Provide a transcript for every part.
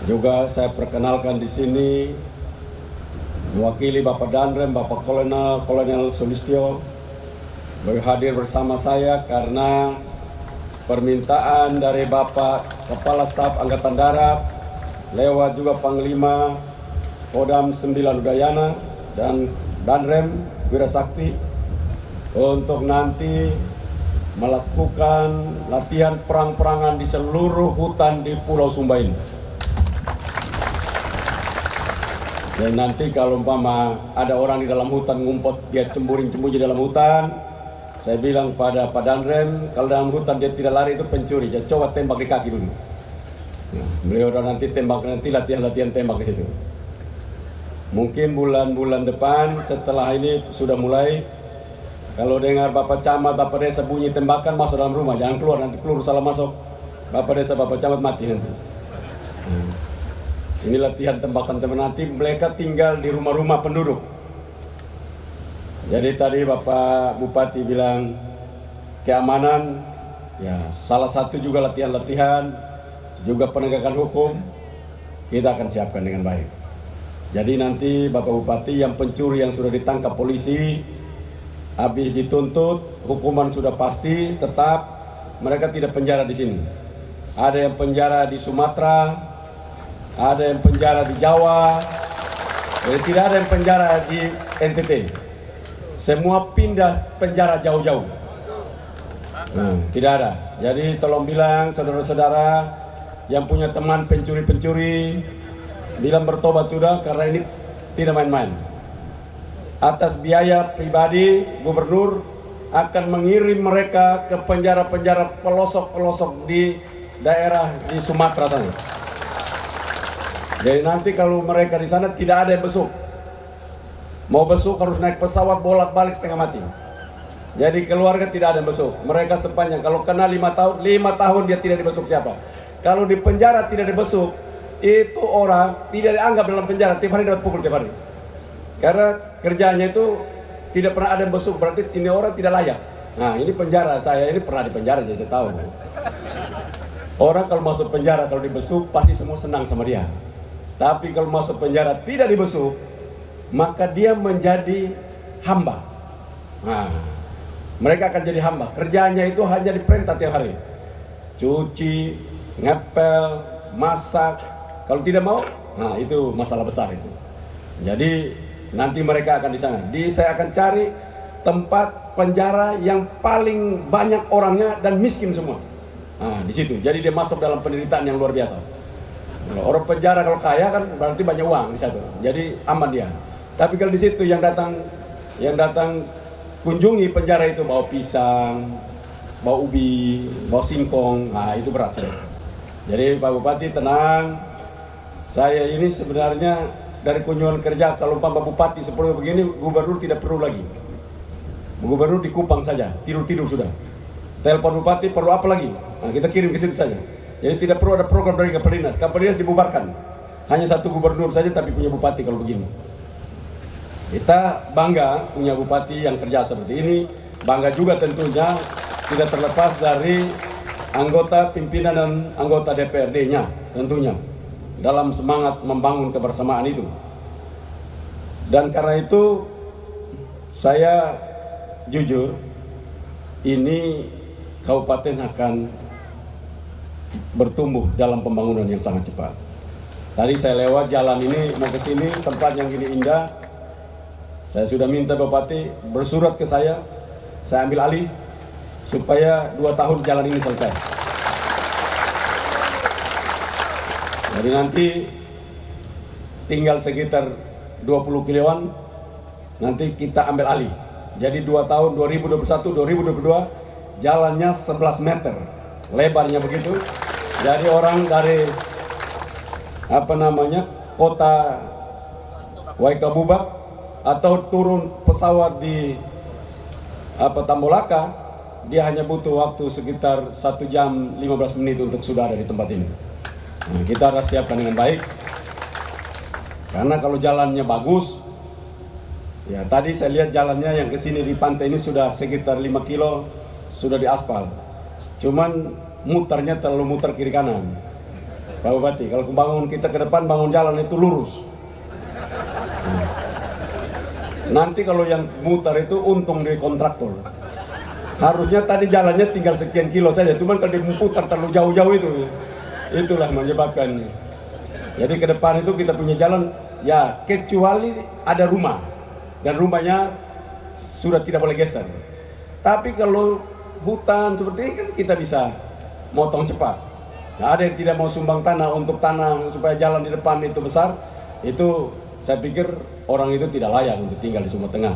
Juga saya perkenalkan di sini mewakili Bapak Danrem, Bapak Kolonel Sulistyo hadir bersama saya karena permintaan dari Bapak Kepala Staf Angkatan Darat lewat juga Panglima Kodam 9 Udayana dan Danrem Wirasakti untuk nanti melakukan latihan perang-perangan di seluruh hutan di Pulau Sumba ini. Dan nanti kalau umpama ada orang di dalam hutan ngumpet, dia cemburu-cemburu di dalam hutan, saya bilang pada Pak Danrem, kalau dalam hutan dia tidak lari itu pencuri, jadi coba tembak di kaki dulu. Nah, beliau nanti tembak, nanti latihan tembak di situ. Mungkin bulan-bulan depan setelah ini sudah mulai, kalau dengar Bapak Camat, Bapak Desa bunyi tembakan, masuk dalam rumah, jangan keluar, nanti peluru salah masuk, Bapak Desa, Bapak Camat mati nanti. Ini latihan tembakan teman, nanti mereka tinggal di rumah-rumah penduduk. Jadi tadi Bapak Bupati bilang keamanan, ya salah satu juga latihan-latihan, juga penegakan hukum, kita akan siapkan dengan baik. Jadi nanti Bapak Bupati yang pencuri yang sudah ditangkap polisi, habis dituntut, hukuman sudah pasti, tetap mereka tidak penjara di sini. Ada yang penjara di Sumatera, ada yang penjara di Jawa, jadi tidak ada yang penjara di NTT. Semua pindah penjara jauh-jauh. Tidak ada. Jadi tolong bilang saudara-saudara yang punya teman pencuri-pencuri, bilang bertobat sudah karena ini tidak main-main. Atas biaya pribadi, gubernur akan mengirim mereka ke penjara-penjara pelosok-pelosok di daerah di Sumatera sana. Jadi nanti kalau mereka di sana tidak ada yang besuk. Mau besuk harus naik pesawat bolak-balik setengah mati. Jadi keluarga tidak ada yang besuk. Mereka sepanjang kalau kena 5 tahun dia tidak dibesuk siapa. Kalau di penjara tidak dibesuk, itu orang tidak dianggap dalam penjara, tiap hari dapat pukul tiap hari. Karena kerjanya itu tidak pernah ada yang besuk, berarti ini orang tidak layak. Nah ini penjara, saya ini pernah di penjara jadi saya tahu. Orang kalau masuk penjara kalau dibesuk pasti semua senang sama dia. Tapi kalau masuk penjara tidak dibesuk, maka dia menjadi hamba. Nah, mereka akan jadi hamba. Kerjanya itu hanya diperintah tiap hari. Cuci, ngepel, masak. Kalau tidak mau, nah itu masalah besar itu. Jadi nanti mereka akan di sana. Saya akan cari tempat penjara yang paling banyak orangnya dan miskin semua. Nah, di situ. Jadi dia masuk dalam penderitaan yang luar biasa. Orang penjara kalau kaya kan berarti banyak uang di situ. Jadi aman dia. Tapi kalau di situ yang datang kunjungi penjara itu bawa pisang, bawa ubi, bawa singkong, nah itu berat. Jadi Pak Bupati tenang. Saya ini sebenarnya dari kunjungan kerja kalau Pak Bupati seperti begini, gubernur tidak perlu lagi. Gubernur di Kupang saja, tidur-tidur sudah. Telepon Bupati perlu apa lagi? Nah, kita kirim ke situ saja. Jadi tidak perlu ada program dari Kapolres. Kapolres dibubarkan. Hanya satu gubernur saja tapi punya bupati kalau begini. Kita bangga punya bupati yang kerja seperti ini. Bangga juga tentunya tidak terlepas dari anggota pimpinan dan anggota DPRD-nya tentunya. Dalam semangat membangun kebersamaan itu. Dan karena itu saya jujur ini kabupaten akan bertumbuh dalam pembangunan yang sangat cepat. Tadi saya lewat jalan ini mau ke sini, tempat yang gini indah. Saya sudah minta Bupati bersurat ke saya ambil alih supaya 2 tahun jalan ini selesai. Jadi nanti tinggal sekitar 20 kiloan, nanti kita ambil alih. Jadi 2 tahun 2021-2022 jalannya 11 meter, lebarnya begitu. Jadi orang dari kota Waikabubak atau turun pesawat di Tambolaka, dia hanya butuh waktu sekitar 1 jam 15 menit untuk sudah ada di tempat ini. Nah, kita harus siapkan dengan baik. Karena kalau jalannya bagus, ya tadi saya lihat jalannya yang ke sini di pantai ini sudah sekitar 5 kilo sudah diaspal. Cuman muternya terlalu muter kiri kanan. Pak Bupati, kalau bangun kita ke depan, bangun jalan itu lurus. Nanti kalau yang mutar itu untung di kontraktor. Harusnya tadi jalannya tinggal sekian kilo saja, cuman kalau diputar terlalu jauh-jauh itulah menyebabkan. Jadi ke depan itu kita punya jalan, ya kecuali ada rumah, dan rumahnya sudah tidak boleh geser. Tapi kalau hutan seperti ini kan kita bisa motong cepat. Nah, ada yang tidak mau sumbang tanah untuk tanah supaya jalan di depan itu besar, itu saya pikir orang itu tidak layak untuk tinggal di Sumba Tengah.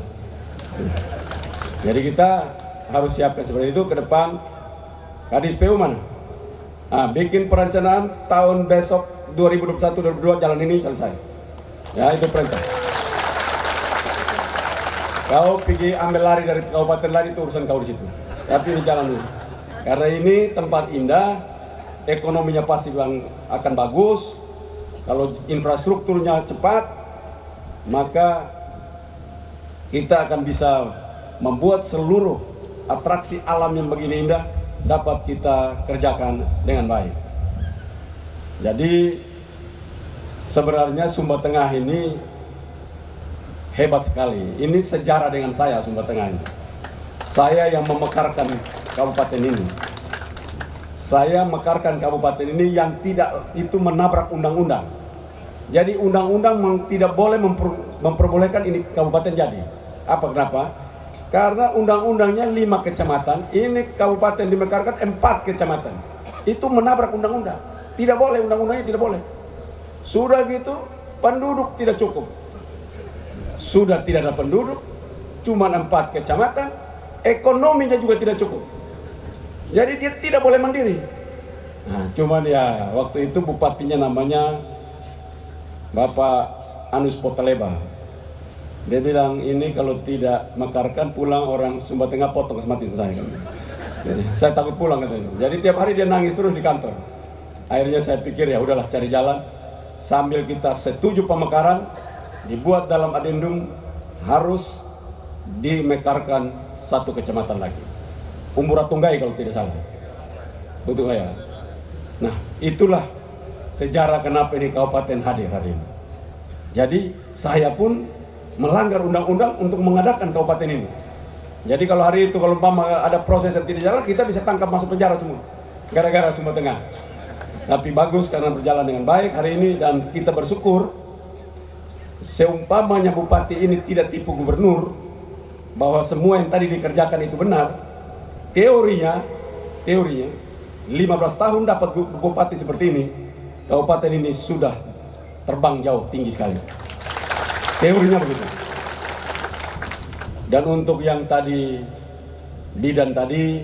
Jadi kita harus siapkan seperti itu ke depan. Kadis PU mana? Nah, bikin perencanaan tahun besok 2021-2022 jalan ini selesai. Ya, itu perintah. Kau pergi ambil lari dari kabupaten lain itu urusan kau di situ. Tapi di jalan dulu. Karena ini tempat indah, ekonominya pasti akan bagus. Kalau infrastrukturnya cepat, maka kita akan bisa membuat seluruh atraksi alam yang begini indah dapat kita kerjakan dengan baik. Jadi sebenarnya Sumba Tengah ini hebat sekali. Ini sejarah dengan saya Sumba Tengah ini. Saya yang memekarkan kabupaten ini. Saya mekarkan kabupaten ini yang tidak itu menabrak undang-undang. Jadi undang-undang tidak boleh memperbolehkan ini kabupaten jadi. Apa kenapa? Karena undang-undangnya 5 kecamatan, ini kabupaten dimekarkan 4 kecamatan. Itu menabrak undang-undang. Tidak boleh, undang-undangnya tidak boleh. Sudah gitu, penduduk tidak cukup. Sudah tidak ada penduduk, cuma 4 kecamatan, ekonominya juga tidak cukup. Jadi dia tidak boleh mandiri. Nah, cuman ya waktu itu bupatinya namanya Bapak Anus Potaleba. Dia bilang ini kalau tidak mekarkan pulang orang Sumba Tengah potong semati itu saya. Jadi, saya takut pulang katanya. Jadi tiap hari dia nangis terus di kantor. Akhirnya saya pikir ya udahlah cari jalan sambil kita setuju pemekaran, dibuat dalam adendum harus dimekarkan 1 kecamatan lagi. Umburatunggai kalau tidak salah. Betul ya. Nah, itulah sejarah kenapa ini kabupaten hadir hari ini. Jadi saya pun melanggar undang-undang untuk mengadakan kabupaten ini. Jadi kalau hari itu kalau ada proses yang tidak jalan, kita bisa tangkap masuk penjara semua. Gara-gara Sumba Tengah. Tapi bagus karena berjalan dengan baik hari ini dan kita bersyukur. Seumpamanya bupati ini tidak tipu gubernur bahwa semua yang tadi dikerjakan itu benar. Teorinya 15 tahun dapat bupati seperti ini, kabupaten ini sudah terbang jauh tinggi sekali. Teorinya begitu. Dan untuk yang tadi bidan tadi,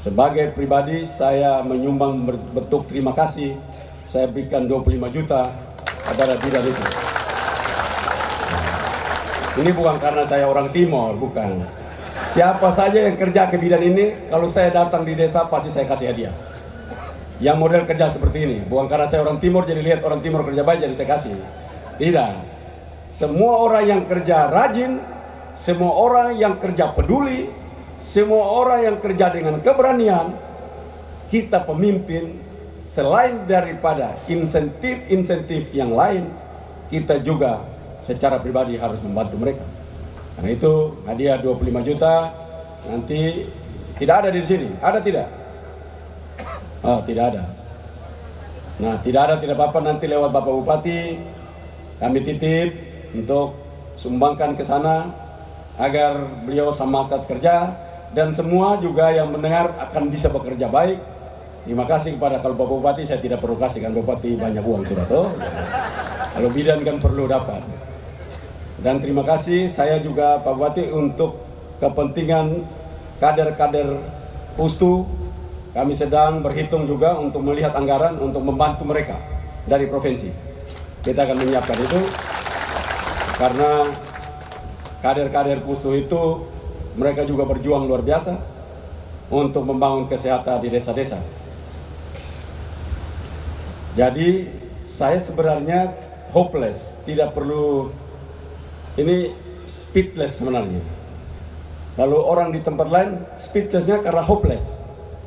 sebagai pribadi saya menyumbang bentuk terima kasih. Saya berikan 25 juta kepada bidan itu. Ini bukan karena saya orang Timor, bukan. Siapa saja yang kerja ke bidan ini, kalau saya datang di desa pasti saya kasih hadiah. Yang model kerja seperti ini, bukan karena saya orang Timur jadi lihat orang Timur kerja baik jadi saya kasih. Tidak. Semua orang yang kerja rajin, semua orang yang kerja peduli, semua orang yang kerja dengan keberanian, kita pemimpin selain daripada insentif-insentif yang lain, kita juga secara pribadi harus membantu mereka. Karena itu hadiah 25 juta nanti tidak ada di sini. Ada tidak? Oh, tidak ada. Nah, tidak ada tidak apa-apa, nanti lewat Bapak Bupati kami titip untuk sumbangkan ke sana agar beliau semangat kerja dan semua juga yang mendengar akan bisa bekerja baik. Terima kasih kepada kalau Bapak Bupati saya tidak perlu kasih kan Bupati banyak uang sudah toh. Kalau bidan kan perlu dapat. Dan terima kasih saya juga Pak Bupati untuk kepentingan kader-kader Pustu. Kami sedang berhitung juga untuk melihat anggaran untuk membantu mereka dari provinsi. Kita akan menyiapkan itu karena kader-kader Pustu itu mereka juga berjuang luar biasa untuk membangun kesehatan di desa-desa. Jadi saya sebenarnya hopeless, tidak perlu, ini speechless sebenarnya. Kalau orang di tempat lain speechlessnya karena hopeless,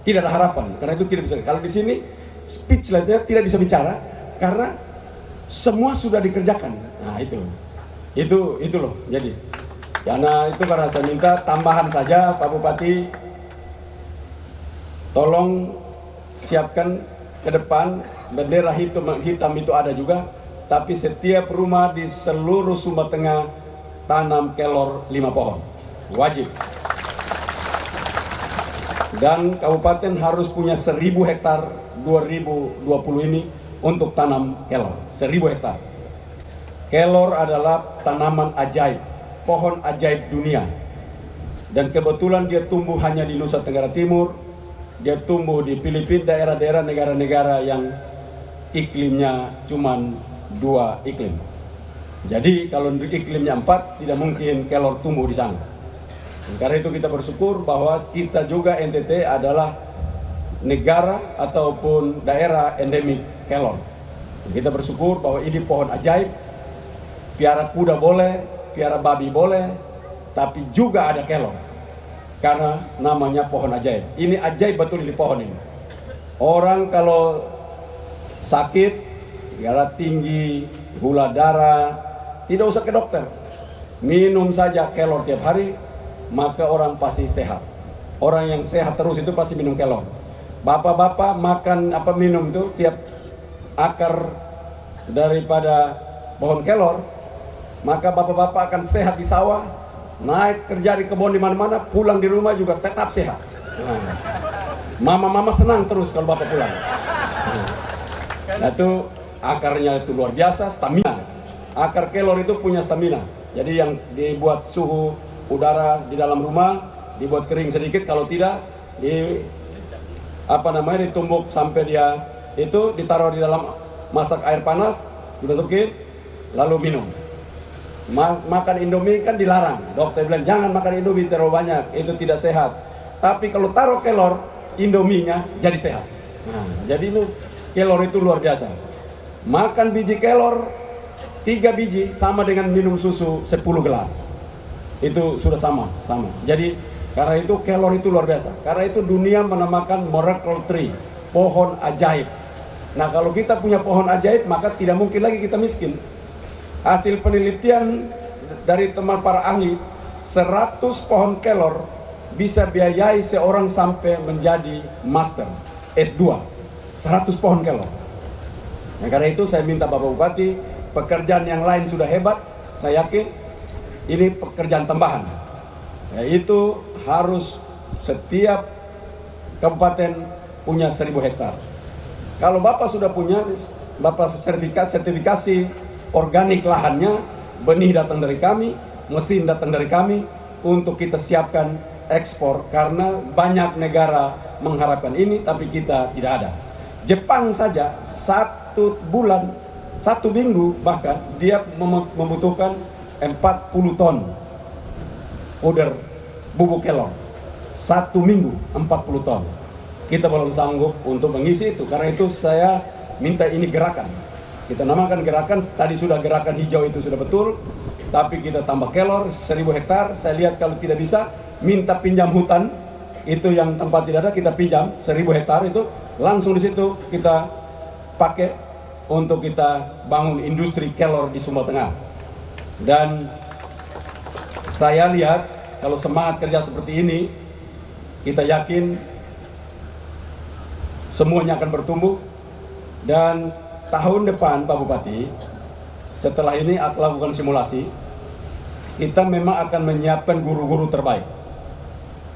tidak ada harapan, karena itu tidak bisa. Kalau di sini speechless, dia tidak bisa bicara karena semua sudah dikerjakan. Nah itu loh. Jadi karena saya minta tambahan saja Pak Bupati, tolong siapkan ke depan bendera hitam itu ada juga, tapi setiap rumah di seluruh Sumba Tengah tanam kelor 5 pohon, wajib. Dan kabupaten harus punya 1.000 hektar 2020 ini untuk tanam kelor, 1.000 hektar. Kelor adalah tanaman ajaib, pohon ajaib dunia. Dan kebetulan dia tumbuh hanya di Nusa Tenggara Timur, dia tumbuh di Filipina, daerah-daerah negara-negara yang iklimnya cuma 2 iklim. Jadi kalau iklimnya 4, tidak mungkin kelor tumbuh di sana. Karena itu kita bersyukur bahwa kita juga NTT adalah negara ataupun daerah endemik kelor. Kita bersyukur bahwa ini pohon ajaib, piara kuda boleh, piara babi boleh, tapi juga ada kelor. Karena namanya pohon ajaib. Ini ajaib betul ini pohon ini. Orang kalau sakit, darah tinggi, gula darah, tidak usah ke dokter. Minum saja kelor tiap hari, maka orang pasti sehat. Orang yang sehat terus itu pasti minum kelor. Bapak-bapak makan minum itu tiap akar daripada pohon kelor, maka bapak-bapak akan sehat di sawah, naik kerja di kebun di mana-mana, pulang di rumah juga tetap sehat. Mama-mama senang terus kalau bapak pulang. Nah itu akarnya itu luar biasa, stamina. Akar kelor itu punya stamina. Jadi yang dibuat suhu udara di dalam rumah dibuat kering sedikit, kalau tidak ditumbuk sampai dia itu ditaruh di dalam masak air panas, dimasukin lalu minum. Makan Indomie kan dilarang, dokter bilang jangan makan Indomie terlalu banyak, itu tidak sehat. Tapi kalau taruh kelor, Indominya jadi sehat. Nah, jadi itu kelor itu luar biasa. Makan biji kelor 3 biji sama dengan minum susu 10 gelas. Itu sudah sama. Jadi karena itu kelor itu luar biasa. Karena itu dunia menamakan miracle tree, pohon ajaib. Nah kalau kita punya pohon ajaib, maka tidak mungkin lagi kita miskin. Hasil penelitian dari teman para ahli, 100 pohon kelor bisa biayai seorang sampai menjadi master S2. 100 pohon kelor. Nah, karena itu saya minta Bapak Bupati, pekerjaan yang lain sudah hebat, saya yakin ini pekerjaan tambahan, yaitu harus setiap kabupaten punya 1.000 hektar. Kalau Bapak sudah punya, Bapak sertifikasi organik lahannya, benih datang dari kami, mesin datang dari kami, untuk kita siapkan ekspor, karena banyak negara mengharapkan ini, tapi kita tidak ada. Jepang saja 1 bulan, 1 minggu bahkan, dia membutuhkan 40 ton puder bubuk kelor. 1 minggu 40 ton. Kita belum sanggup untuk mengisi itu. Karena itu saya minta ini gerakan. Kita namakan gerakan, tadi sudah gerakan hijau itu sudah betul, tapi kita tambah kelor 1.000 hektar. Saya lihat kalau tidak bisa, minta pinjam hutan, itu yang tempat tidak ada kita pinjam 1.000 hektar itu, langsung di situ kita pakai untuk kita bangun industri kelor di Sumba Tengah. Dan saya lihat kalau semangat kerja seperti ini, kita yakin semuanya akan bertumbuh. Dan tahun depan Pak Bupati, setelah ini akan lakukan simulasi, kita memang akan menyiapkan guru-guru terbaik.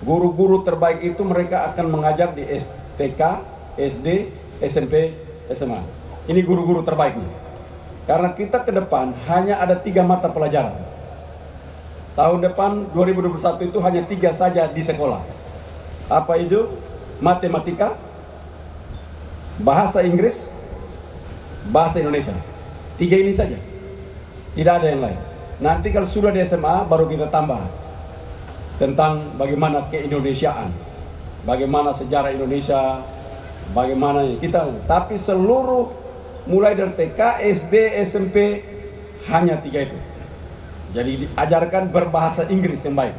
Guru-guru terbaik itu mereka akan mengajar di STK, SD, SMP, SMA. Ini guru-guru terbaiknya. Karena kita ke depan hanya ada 3 mata pelajaran. Tahun depan 2021 itu hanya 3 saja di sekolah. Apa itu? Matematika, bahasa Inggris, bahasa Indonesia. 3 ini saja. Tidak ada yang lain. Nanti kalau sudah di SMA baru kita tambah tentang bagaimana keindonesiaan, bagaimana sejarah Indonesia, bagaimana kita. Tapi seluruh mulai dari TK, SD, SMP, hanya 3 itu. Jadi diajarkan berbahasa Inggris yang baik.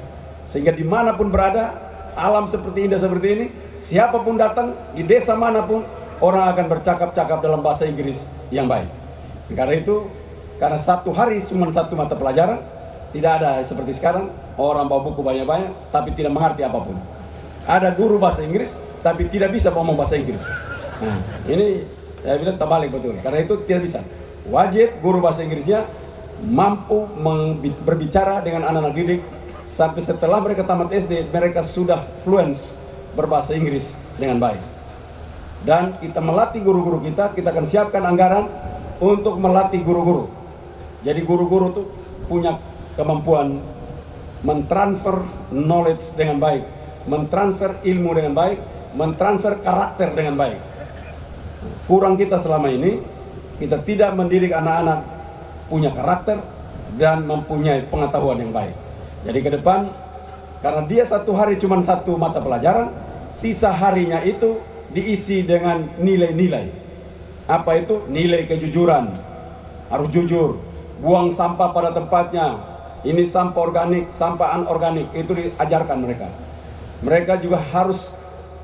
Sehingga dimanapun berada, alam seperti indah seperti ini, siapapun datang, di desa manapun, orang akan bercakap-cakap dalam bahasa Inggris yang baik. Karena itu, karena satu hari cuma satu mata pelajaran, tidak ada seperti sekarang orang bawa buku banyak-banyak tapi tidak mengerti apapun. Ada guru bahasa Inggris tapi tidak bisa ngomong bahasa Inggris. Nah, ini saya bilang terbalik betul. Karena itu tidak bisa. Wajib guru bahasa Inggrisnya mampu berbicara dengan anak-anak didik sampai setelah mereka tamat SD mereka sudah fluent berbahasa Inggris dengan baik. Dan kita melatih guru-guru kita akan siapkan anggaran untuk melatih guru-guru. Jadi guru-guru itu punya kemampuan mentransfer knowledge dengan baik, mentransfer ilmu dengan baik, mentransfer karakter dengan baik. Kurang kita selama ini, kita tidak mendidik anak-anak punya karakter dan mempunyai pengetahuan yang baik. Jadi ke depan, karena dia satu hari cuma satu mata pelajaran, sisa harinya itu diisi dengan nilai-nilai. Apa itu? Nilai kejujuran, harus jujur, buang sampah pada tempatnya, ini sampah organik, sampah anorganik, itu diajarkan mereka. Mereka juga harus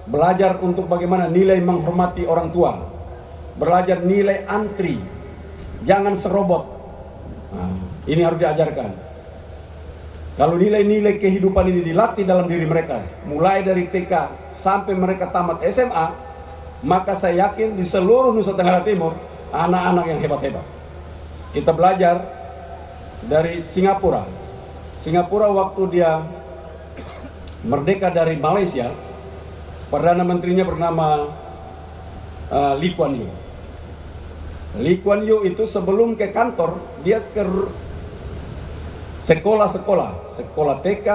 belajar untuk bagaimana nilai menghormati orang tua, belajar nilai antri, jangan serobot. Nah, ini harus diajarkan. Kalau nilai-nilai kehidupan ini dilatih dalam diri mereka, mulai dari TK sampai mereka tamat SMA, maka saya yakin di seluruh Nusa Tenggara Timur anak-anak yang hebat-hebat. Kita belajar dari Singapura. Singapura waktu dia merdeka dari Malaysia, Perdana Menterinya bernama Lee Kuan Yew. Lee Kuan Yew itu sebelum ke kantor, dia ke sekolah TK,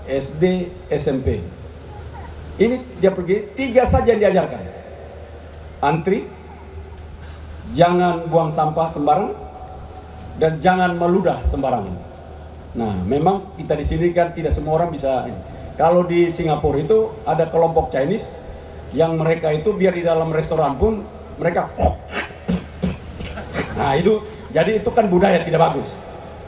SD, SMP. Ini dia pergi, 3 saja yang diajarkan. Antri, jangan buang sampah sembarangan, dan jangan meludah sembarangan. Nah, memang kita di sini kan tidak semua orang bisa. Kalau di Singapura itu ada kelompok Chinese yang mereka itu biar di dalam restoran pun mereka. Nah itu, jadi itu kan budaya tidak bagus.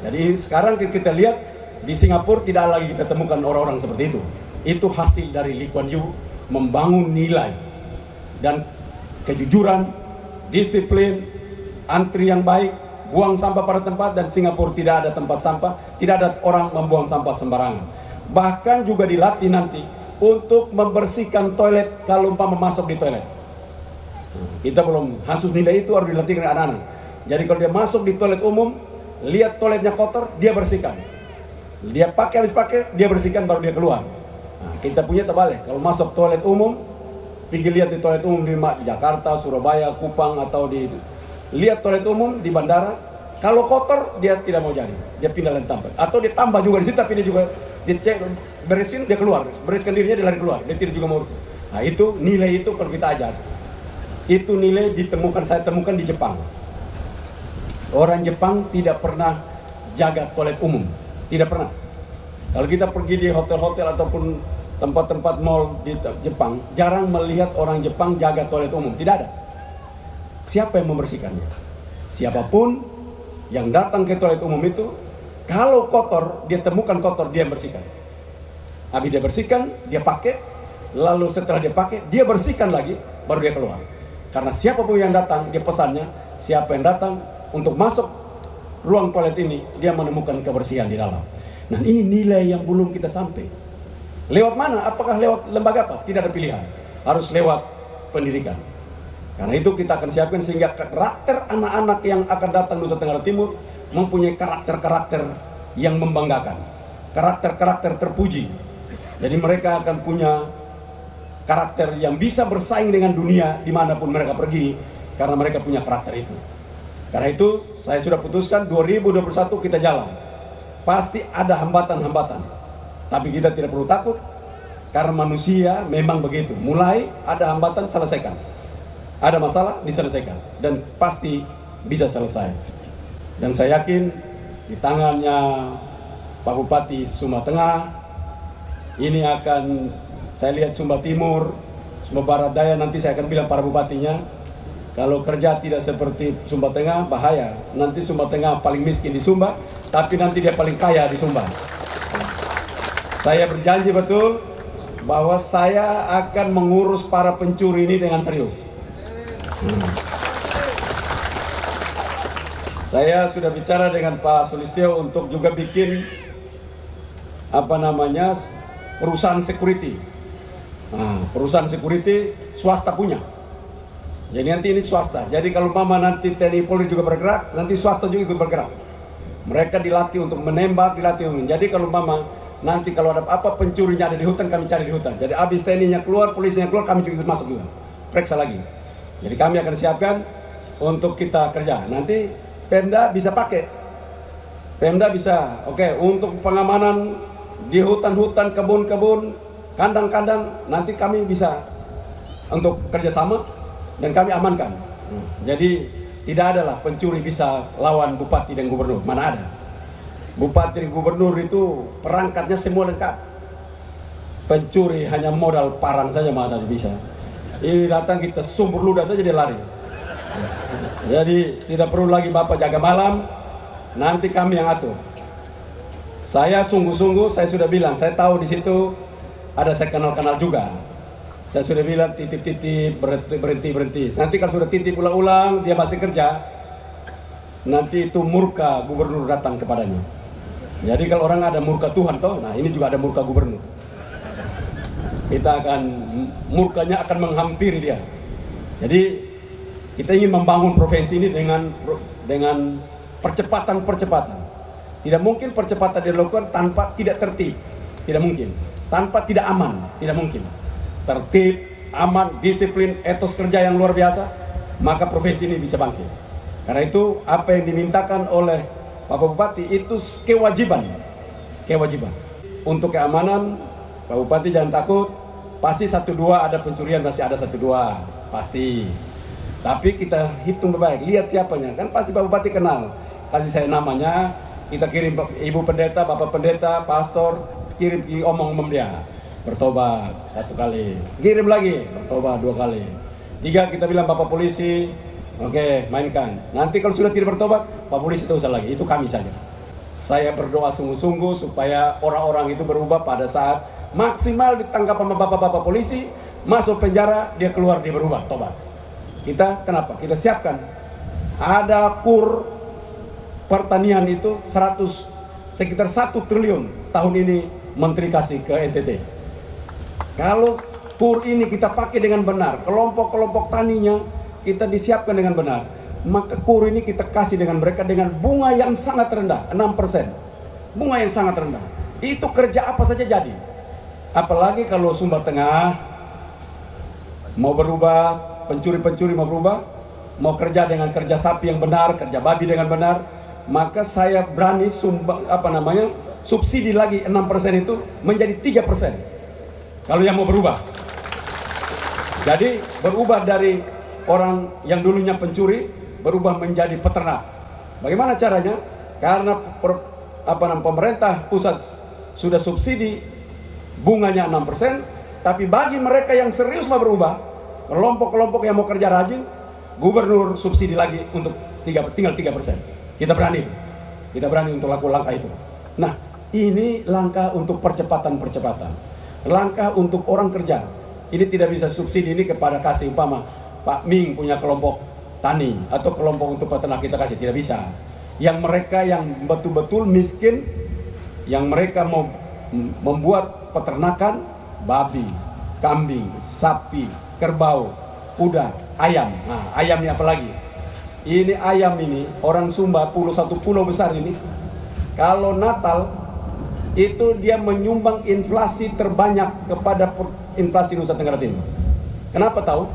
Jadi sekarang kita lihat di Singapura tidak lagi kita temukan orang-orang seperti itu. Itu hasil dari Lee Kuan Yew membangun nilai dan kejujuran, disiplin, antri yang baik, buang sampah pada tempat, dan Singapura tidak ada tempat sampah, tidak ada orang membuang sampah sembarangan. Bahkan juga dilatih nanti untuk membersihkan toilet kalau umpama masuk di toilet. Kita belum, khusus nilai itu harus dilatih dengan anak-anak. Jadi kalau dia masuk di toilet umum, lihat toiletnya kotor, dia bersihkan. Dia habis pakai, dia bersihkan baru dia keluar. Nah, kita punya terbalik. Kalau masuk toilet umum, pergi lihat di toilet umum di Jakarta, Surabaya, Kupang, atau di lihat toilet umum di bandara. Kalau kotor, dia tidak mau jadi. Dia pindah lain tempat. Atau dia tambah juga di situ, tapi dia juga dia cek, beresin, dia keluar. Bereskan dirinya, dia lari keluar. Dia tidak juga mau. Nah itu, nilai itu kalau kita ajar. Itu nilai saya temukan di Jepang. Orang Jepang tidak pernah jaga toilet umum. Tidak pernah. Kalau kita pergi di hotel-hotel ataupun tempat-tempat mall di Jepang, jarang melihat orang Jepang jaga toilet umum. Tidak ada. Siapa yang membersihkannya? Siapapun yang datang ke toilet umum itu, kalau kotor, dia temukan kotor, dia bersihkan. Habis dia bersihkan, dia pakai, lalu setelah dia pakai, dia bersihkan lagi, baru dia keluar. Karena siapapun yang datang, dia pesannya, siapa yang datang untuk masuk ruang toilet ini, dia menemukan kebersihan di dalam. Nah ini nilai yang belum kita sampai. Lewat mana? Apakah lewat lembaga apa? Tidak ada pilihan. Harus lewat pendidikan. Karena itu kita akan siapkan sehingga karakter anak-anak yang akan datang Nusa Tenggara Timur mempunyai karakter-karakter yang membanggakan, karakter-karakter terpuji. Jadi mereka akan punya karakter yang bisa bersaing dengan dunia dimanapun mereka pergi, karena mereka punya karakter itu. Karena itu saya sudah putuskan 2021 kita jalan. Pasti ada hambatan-hambatan, tapi kita tidak perlu takut, karena manusia memang begitu. Mulai ada hambatan, selesaikan. Ada masalah, diselesaikan, dan pasti bisa selesai. Dan saya yakin di tangannya Pak Bupati Sumba Tengah, ini akan, saya lihat Sumba Timur, Sumba Barat Daya, nanti saya akan bilang para bupatinya, kalau kerja tidak seperti Sumba Tengah, bahaya. Nanti Sumba Tengah paling miskin di Sumba, tapi nanti dia paling kaya di Sumba. Saya berjanji betul bahwa saya akan mengurus para pencuri ini dengan serius. Saya sudah bicara dengan Pak Sulistyo untuk juga bikin perusahaan security. Perusahaan security swasta punya. Jadi nanti ini swasta. Jadi kalau nanti TNI Polri juga bergerak, nanti swasta juga ikut bergerak. Mereka dilatih untuk menembak, Jadi kalau nanti kalau ada apa pencurinya ada di hutan, kami cari di hutan. Jadi habis TNI-nya keluar, polisinya keluar, kami juga ikut masuk juga. Periksa lagi. Jadi kami akan siapkan untuk kita kerja. Nanti Pemda bisa pakai. Pemda bisa, untuk pengamanan di hutan-hutan, kebun-kebun, kandang-kandang, nanti kami bisa untuk kerjasama dan kami amankan. Jadi tidak adalah pencuri bisa lawan bupati dan gubernur, mana ada. Bupati dan gubernur itu perangkatnya semua lengkap. Pencuri hanya modal parang saja mana bisa. Ini datang kita sumber ludah saja dia lari. Jadi tidak perlu lagi Bapak jaga malam, nanti kami yang atur. Saya sungguh-sungguh, saya sudah bilang, saya tahu di situ ada saya kenal-kenal juga. Saya sudah bilang titip-titip, berhenti. Nanti kalau sudah titip ulang-ulang, dia masih kerja, nanti itu murka gubernur datang kepadanya. Jadi kalau orang ada murka Tuhan toh, nah ini juga ada murka gubernur. Murkanya akan menghampiri dia. Jadi kita ingin membangun provinsi ini dengan percepatan. Tidak mungkin percepatan dilakukan tanpa tidak tertib. Tidak mungkin. Tanpa tidak aman. Tidak mungkin. Tertib, aman, disiplin, etos kerja yang luar biasa, maka provinsi ini bisa bangkit. Karena itu apa yang dimintakan oleh Bapak Bupati itu kewajiban. Untuk keamanan, Pak Bupati jangan takut. Pasti 1-2 ada pencurian, masih ada 1-2. Pasti. Tapi kita hitung baik, lihat siapanya. Kan pasti Pak Bupati kenal. Kasih saya namanya, kita kirim Ibu Pendeta, Bapak Pendeta, Pastor, kirim omong dia. Bertobat 1 kali. Kirim lagi, bertobat 2 kali. 3 kita bilang Bapak Polisi, mainkan. Nanti kalau sudah tidak bertobat, Pak Polisi tidak usah lagi, itu kami saja. Saya berdoa sungguh-sungguh supaya orang-orang itu berubah pada saat maksimal ditangkap sama Bapak-Bapak Polisi, masuk penjara, dia keluar, dia berubah, tobat. Kenapa? Kita siapkan. Ada kur pertanian itu sekitar 1 triliun tahun ini Menteri kasih ke NTT. Kalau kur ini kita pakai dengan benar, kelompok-kelompok taninya kita disiapkan dengan benar, maka kur ini kita kasih dengan mereka dengan bunga yang sangat rendah, 6%. Bunga yang sangat rendah. Itu kerja apa saja jadi. Apalagi kalau Sumba Tengah mau berubah, pencuri-pencuri mau berubah, mau kerja dengan kerja sapi yang benar, kerja babi dengan benar, maka saya berani subsidi lagi 6% itu menjadi 3%. Kalau yang mau berubah. Jadi berubah dari orang yang dulunya pencuri, berubah menjadi peternak. Bagaimana caranya? Karena pemerintah pusat sudah subsidi bunganya 6%, tapi bagi mereka yang serius mau berubah, kelompok-kelompok yang mau kerja rajin, gubernur subsidi lagi untuk tinggal 3%. Kita berani untuk lakukan langkah itu. Nah, ini langkah untuk percepatan. Langkah untuk orang kerja. Ini tidak bisa subsidi ini kepada kasih Pak Ming punya kelompok tani atau kelompok untuk peternak kita kasih, tidak bisa. Yang mereka yang betul-betul miskin, yang mereka mau membuat peternakan babi, kambing, sapi, kerbau, kuda, ayam. Nah, ayam ini apa lagi? Ini ayam ini, orang Sumba, satu pulau besar ini, kalau Natal, itu dia menyumbang inflasi terbanyak kepada inflasi Nusa Tenggara Timur. Kenapa tahu?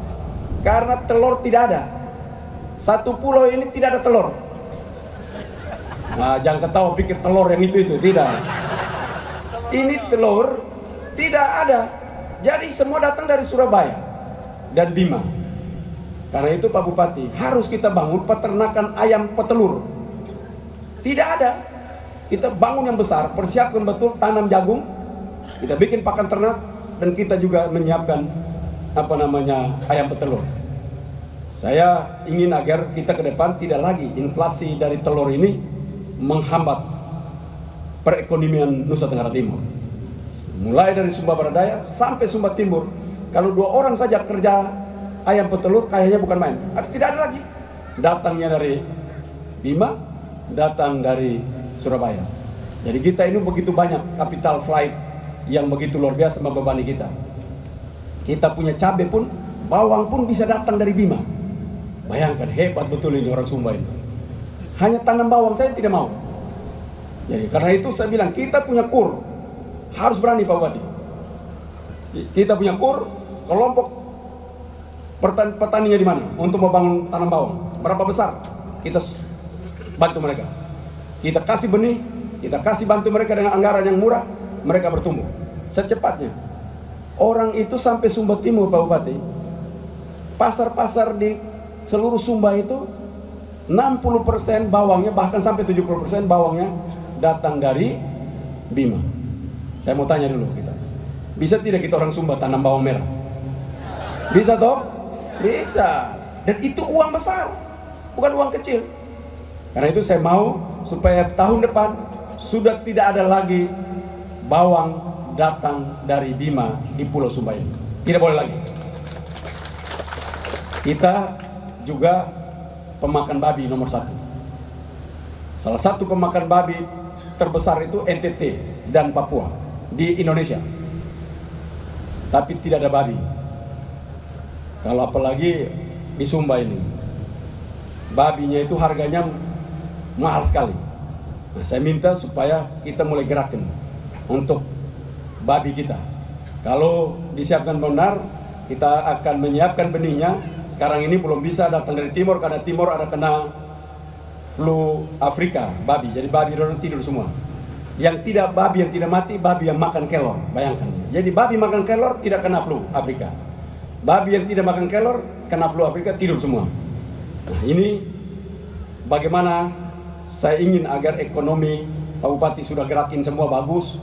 Karena telur tidak ada. Satu pulau ini tidak ada telur. Nah, jangan ketawa pikir telur yang itu, tidak. Ini telur tidak ada. Jadi semua datang dari Surabaya dan Bima. Karena itu Pak Bupati, harus kita bangun peternakan ayam petelur. Tidak ada. Kita bangun yang besar, persiapkan betul, tanam jagung, kita bikin pakan ternak, dan kita juga menyiapkan ayam petelur. Saya ingin agar kita ke depan tidak lagi inflasi dari telur ini menghambat perekonomian Nusa Tenggara Timur. Mulai dari Sumba Barat Daya sampai Sumba Timur, kalau 2 orang saja kerja ayam petelur kayaknya bukan main. Tidak ada lagi. Datangnya dari Bima, datang dari Surabaya. Jadi kita ini begitu banyak capital flight yang begitu luar biasa membebani kita. Kita punya cabai pun, bawang pun bisa datang dari Bima. Bayangkan, hebat betul ini orang Sumba ini. Hanya tanam bawang saya tidak mau. Jadi karena itu saya bilang kita punya kur, harus berani Pak Bupati. Kita punya kur, kelompok petaninya di mana untuk membangun tanam bawang. Berapa besar? Kita bantu mereka. Kita kasih benih, kita kasih bantu mereka dengan anggaran yang murah, mereka bertumbuh secepatnya. Orang itu sampai Sumba Timur Pak Bupati, pasar-pasar di seluruh Sumba itu 60% bawangnya, bahkan sampai 70% bawangnya datang dari Bima. Saya mau tanya dulu kita, bisa tidak kita orang Sumba tanam bawang merah? Bisa toh? Bisa. Dan itu uang besar, bukan uang kecil. Karena itu saya mau supaya tahun depan sudah tidak ada lagi bawang datang dari Bima di Pulau Sumba ini. Tidak boleh lagi. Kita juga pemakan babi nomor 1. Salah satu pemakan babi terbesar itu NTT dan Papua di Indonesia. Tapi tidak ada babi. Kalau apalagi di Sumba ini, babinya itu harganya mahal sekali. Nah, saya minta supaya kita mulai gerakin untuk babi kita. Kalau disiapkan benar, kita akan menyiapkan benihnya. Sekarang ini belum bisa datang dari timur karena timur ada kena flu Afrika, babi. Jadi babi orang tidur semua. Yang tidak babi yang tidak mati, babi yang makan kelor. Bayangkan. Jadi babi makan kelor tidak kena flu Afrika. Babi yang tidak makan kelor kena flu Afrika, tidur semua. Nah, ini bagaimana saya ingin agar ekonomi Pak Bupati sudah gerakin semua bagus.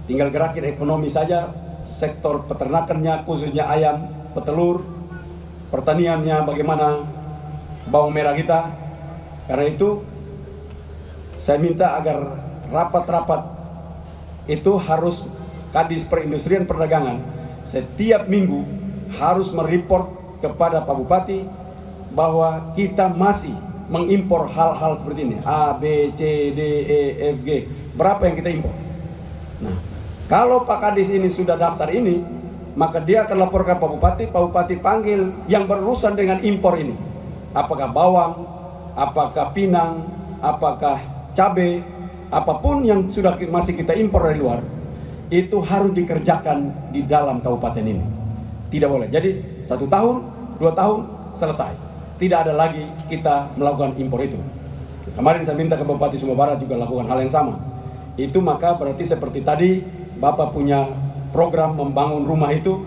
Tinggal gerakin ekonomi saja, sektor peternakannya khususnya ayam, petelur, pertaniannya bagaimana bawang merah kita. Karena itu saya minta agar rapat-rapat itu harus Kadis Perindustrian Perdagangan setiap minggu harus mereport kepada Pak Bupati bahwa kita masih mengimpor hal-hal seperti ini, A, B, C, D, E, F, G. Berapa yang kita impor? Nah, kalau Pak Kadis ini sudah daftar ini, maka dia akan laporkan Pak Bupati panggil yang berurusan dengan impor ini. Apakah bawang, apakah pinang, apakah cabai, apapun yang sudah masih kita impor dari luar, itu harus dikerjakan di dalam kabupaten ini. Tidak boleh. Jadi 1 tahun, 2 tahun, selesai. Tidak ada lagi kita melakukan impor itu. Kemarin saya minta ke Bupati Sumba Barat juga lakukan hal yang sama. Itu maka berarti seperti tadi Bapak punya program membangun rumah itu,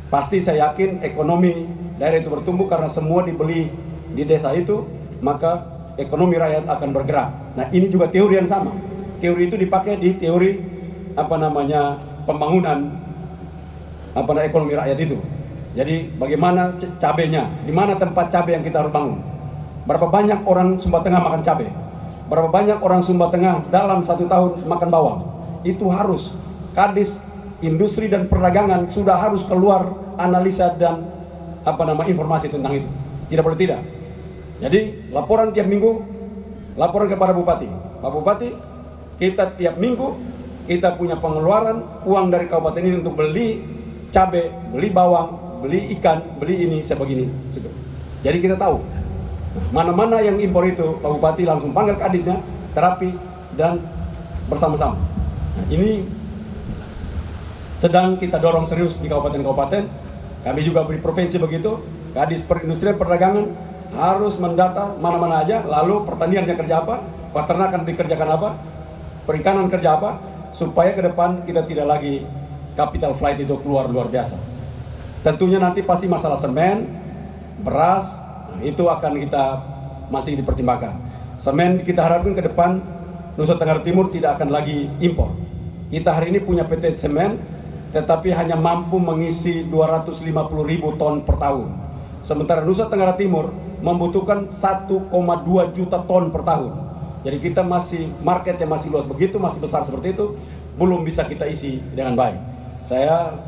pasti saya yakin ekonomi daerah itu bertumbuh karena semua dibeli di desa itu, maka ekonomi rakyat akan bergerak. Nah, ini juga teori yang sama. Teori itu dipakai di teori pembangunan ekonomi rakyat itu. Jadi bagaimana cabenya, di mana tempat cabai yang kita harus bangun. Berapa banyak orang Sumba Tengah makan cabai, berapa banyak orang Sumba Tengah dalam 1 tahun makan bawang. Itu harus Kadis Industri dan Perdagangan sudah harus keluar analisa dan informasi tentang itu. Tidak boleh tidak. Jadi laporan tiap minggu, laporan kepada Bupati. Pak Bupati, kita tiap minggu kita punya pengeluaran uang dari kabupaten ini untuk beli cabai, beli bawang, beli ikan, beli ini sebegini. Jadi kita tahu mana-mana yang impor itu, Pak Bupati langsung panggil Kadisnya, terapi dan bersama-sama. Nah, ini sedang kita dorong serius di kabupaten-kabupaten. Kami juga beri provinsi begitu. Kadis Perindustrian Perdagangan harus mendata mana-mana aja, lalu pertaniannya kerja apa, peternakan dikerjakan apa, perikanan kerja apa, supaya ke depan kita tidak lagi capital flight itu keluar luar biasa. Tentunya nanti pasti masalah semen, beras, itu akan kita masih dipertimbangkan. Semen kita harapkan ke depan Nusa Tenggara Timur tidak akan lagi impor. Kita hari ini punya PT Semen, tetapi hanya mampu mengisi 250.000 ton per tahun. Sementara Nusa Tenggara Timur membutuhkan 1,2 juta ton per tahun. Jadi kita masih, marketnya masih luas begitu, masih besar seperti itu, belum bisa kita isi dengan baik. Saya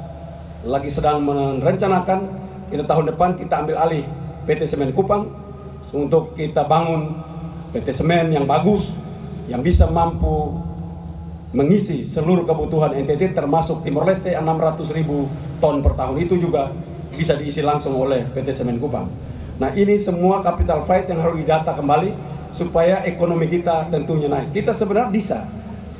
lagi sedang merencanakan kita tahun depan kita ambil alih PT Semen Kupang untuk kita bangun PT Semen yang bagus, yang bisa mampu mengisi seluruh kebutuhan NTT termasuk Timor Leste 600.000 ton per tahun, itu juga bisa diisi langsung oleh PT Semen Kupang. Nah, ini semua capital fight yang harus didata kembali supaya ekonomi kita tentunya naik. Kita sebenarnya bisa,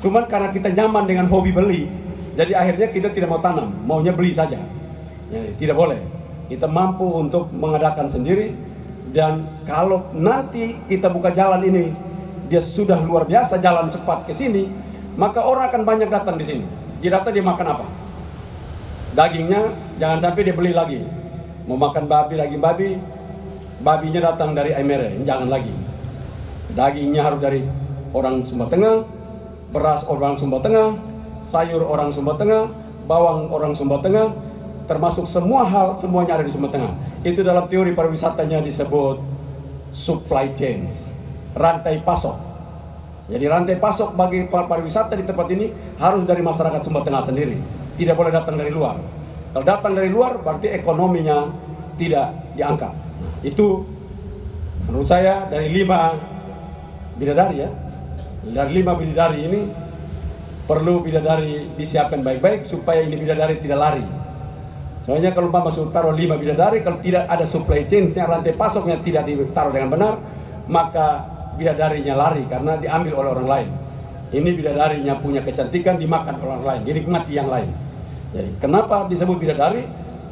cuman karena kita nyaman dengan hobi beli, jadi akhirnya kita tidak mau tanam, maunya beli saja. Ya, tidak boleh. Kita mampu untuk mengadakan sendiri, dan kalau nanti kita buka jalan ini, dia sudah luar biasa jalan cepat ke sini, maka orang akan banyak datang di sini. Dia datang, dia makan apa? Dagingnya jangan sampai dia beli lagi. Mau makan babi, daging babi, babinya datang dari Aimere, jangan lagi. Dagingnya harus dari orang Sumba Tengah, beras orang Sumba Tengah, sayur orang Sumba Tengah, bawang orang Sumba Tengah, termasuk semua hal, semuanya ada di Sumba Tengah. Itu dalam teori pariwisatanya disebut supply chains, rantai pasok. Jadi rantai pasok bagi pariwisata di tempat ini harus dari masyarakat Sumba Tengah sendiri, tidak boleh datang dari luar. Kalau datang dari luar berarti ekonominya tidak diangkat. Itu menurut saya dari 5 bidadari ya, dari 5 bidadari ini perlu bidadari disiapkan baik-baik supaya ini bidadari tidak lari. Soalnya kalau masuk taruh 5 bidadari, kalau tidak ada supply chain, rantai pasoknya tidak ditaruh dengan benar, maka bidadarinya lari karena diambil oleh orang lain. Ini bidadarinya punya kecantikan, dimakan oleh orang lain, dinikmati yang lain. Jadi kenapa disebut bidadari?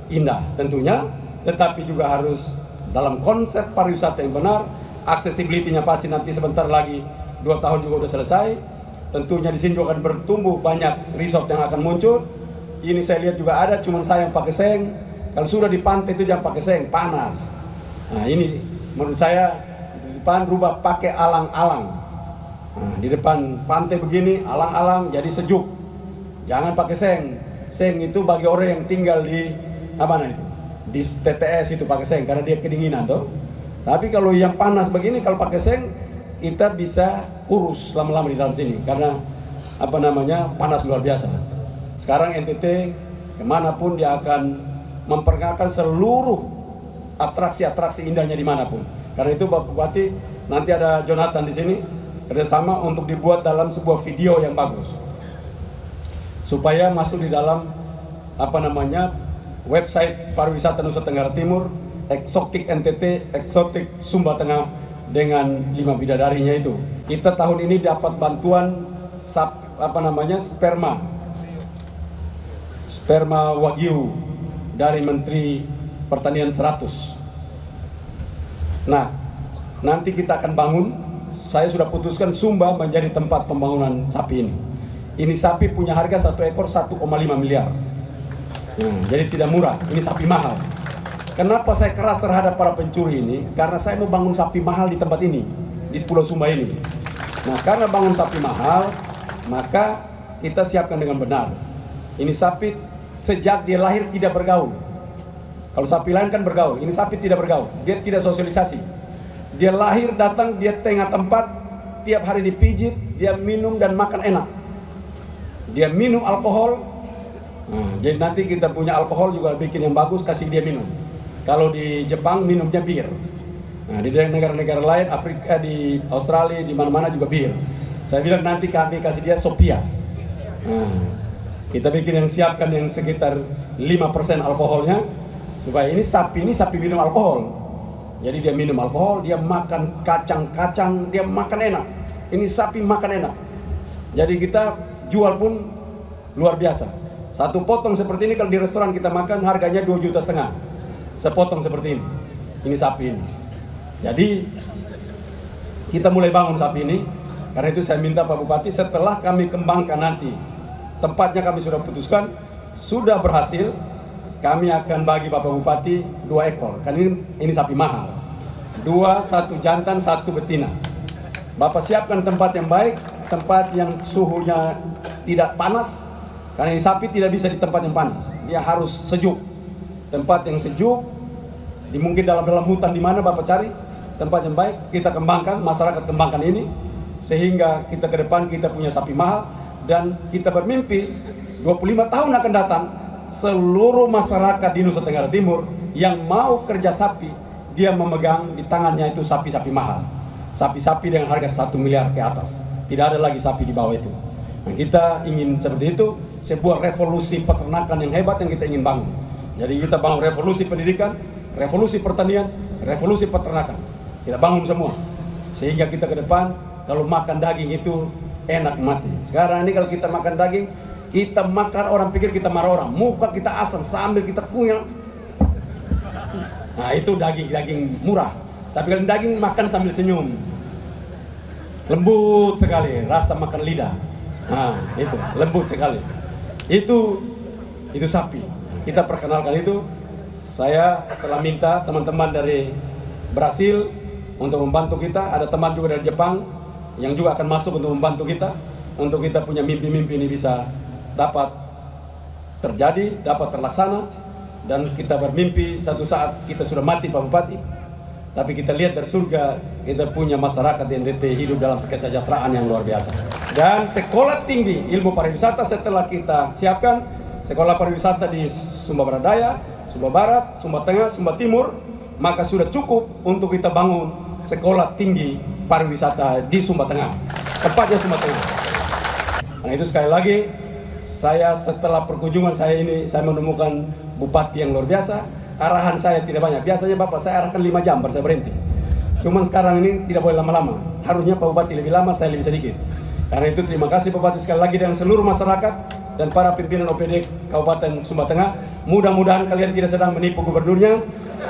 Indah tentunya, tetapi juga harus dalam konsep pariwisata yang benar. Accessibility-nya pasti nanti sebentar lagi 2 tahun juga udah selesai. Tentunya di sini juga akan bertumbuh banyak resort yang akan muncul. Ini saya lihat juga ada, cuman saya yang pakai seng. Kalau sudah di pantai itu jangan pakai seng, panas. Nah ini menurut saya di depan rubah pakai alang-alang. Nah, di depan pantai begini alang-alang jadi sejuk. Jangan pakai seng. Seng itu bagi orang yang tinggal di apa itu? Di TTS itu pakai seng karena dia kedinginan tuh. Tapi kalau yang panas begini kalau pakai seng kita bisa kurus lama-lama di dalam sini karena apa namanya panas luar biasa. Sekarang NTT kemanapun dia akan memperkenalkan seluruh atraksi-atraksi indahnya dimanapun. Karena itu Bapak Bupati nanti ada Jonathan di sini kerjasama untuk dibuat dalam sebuah video yang bagus supaya masuk di dalam apa namanya website pariwisata Nusa Tenggara Timur, Eksotik NTT, Eksotik Sumba Tengah dengan 5 bidadarinya itu. Kita tahun ini dapat bantuan sperma wagyu dari Menteri Pertanian 100. Nah, nanti kita akan bangun, saya sudah putuskan Sumba menjadi tempat pembangunan sapi ini. Ini sapi punya harga 1 ekor 1,5 miliar. Jadi tidak murah, ini sapi mahal. Kenapa saya keras terhadap para pencuri ini? Karena saya mau bangun sapi mahal di tempat ini, di Pulau Sumba ini. Nah, karena bangun sapi mahal, maka kita siapkan dengan benar. Ini sapi sejak dia lahir tidak bergaul. Kalau sapi lain kan bergaul, ini sapi tidak bergaul, dia tidak sosialisasi. Dia lahir datang, dia tengah tempat, tiap hari dipijit, dia minum dan makan enak. Dia minum alkohol. Nah, jadi nanti kita punya alkohol juga bikin yang bagus, kasih dia minum. Kalau di Jepang minumnya bir. Nah, di negara-negara lain, Afrika, di Australia, di mana-mana juga bir. Saya bilang nanti kami kasih dia Sophia. Nah, kita bikin yang siapkan yang sekitar 5% alkoholnya supaya ini sapi minum alkohol. Jadi dia minum alkohol, dia makan kacang-kacang, dia makan enak. Ini sapi makan enak. Jadi kita jual pun luar biasa. Satu potong seperti ini kalau di restoran kita makan harganya 2,5 juta sepotong seperti ini. Ini sapi ini. Jadi kita mulai bangun sapi ini. Karena itu saya minta Pak Bupati setelah kami kembangkan nanti tempatnya kami sudah putuskan, sudah berhasil, kami akan bagi Bapak Bupati 2 ekor. Kan ini sapi mahal. 2, 1 jantan, 1 betina. Bapak siapkan tempat yang baik, tempat yang suhunya tidak panas. Karena ini sapi tidak bisa di tempat yang panas. Dia harus sejuk. Tempat yang sejuk, mungkin dalam hutan di mana Bapak cari tempat yang baik, kita kembangkan, masyarakat kembangkan ini sehingga kita ke depan kita punya sapi mahal. Dan kita bermimpi 25 tahun akan datang seluruh masyarakat di Nusa Tenggara Timur yang mau kerja sapi, dia memegang di tangannya itu sapi-sapi mahal, sapi-sapi dengan harga 1 miliar ke atas. Tidak ada lagi sapi di bawah itu. Nah, kita ingin seperti itu, sebuah revolusi peternakan yang hebat yang kita ingin bangun. Jadi kita bangun revolusi pendidikan, revolusi pertanian, revolusi peternakan. Kita bangun semua, sehingga kita ke depan kalau makan daging itu enak mati. Sekarang ini kalau kita makan daging, kita makan orang pikir kita marah orang, muka kita asam sambil kita kunyah. Nah itu daging murah. Tapi kalau daging makan sambil senyum, lembut sekali, rasa makan lidah. Nah itu lembut sekali. Itu sapi. Kita perkenalkan itu. Saya telah minta teman-teman dari Brasil untuk membantu kita. Ada teman juga dari Jepang yang juga akan masuk untuk membantu kita, untuk kita punya mimpi-mimpi ini bisa dapat terjadi, dapat terlaksana. Dan kita bermimpi satu saat kita sudah mati Pak Bupati, tapi kita lihat dari surga kita punya masyarakat di NTT hidup dalam kesejahteraan yang luar biasa. Dan sekolah tinggi ilmu pariwisata setelah kita siapkan, sekolah pariwisata di Sumba Barat Daya, Sumba Barat, Sumba Tengah, Sumba Timur, maka sudah cukup untuk kita bangun sekolah tinggi pariwisata di Sumba Tengah, tepatnya Sumba Tengah. Nah itu sekali lagi, saya setelah perkunjungan saya ini, saya menemukan bupati yang luar biasa. Arahan saya tidak banyak. Biasanya Bapak saya arahkan 5 jam baru saya berhenti. Cuman sekarang ini tidak boleh lama-lama. Harusnya Pak Bupati lebih lama, saya lebih sedikit. Karena itu terima kasih Pak Bupati sekali lagi dan seluruh masyarakat dan para pimpinan OPD Kabupaten Sumba Tengah. Mudah-mudahan kalian tidak sedang menipu gubernurnya.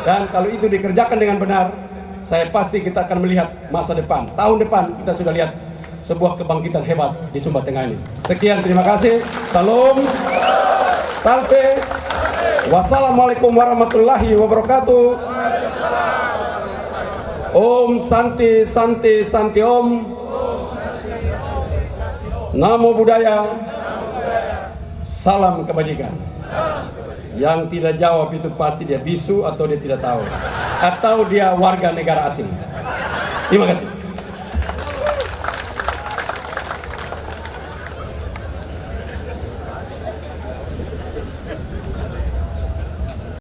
Dan kalau itu dikerjakan dengan benar, saya pasti kita akan melihat masa depan. Tahun depan kita sudah lihat sebuah kebangkitan hebat di Sumba Tengah ini. Sekian, terima kasih. Salam, salve, wassalamualaikum warahmatullahi wabarakatuh. Om Santi Santi Santi Om. Namo Buddhaya. Salam kebajikan. Yang tidak jawab itu pasti dia bisu atau dia tidak tahu, atau dia warga negara asing. Terima kasih.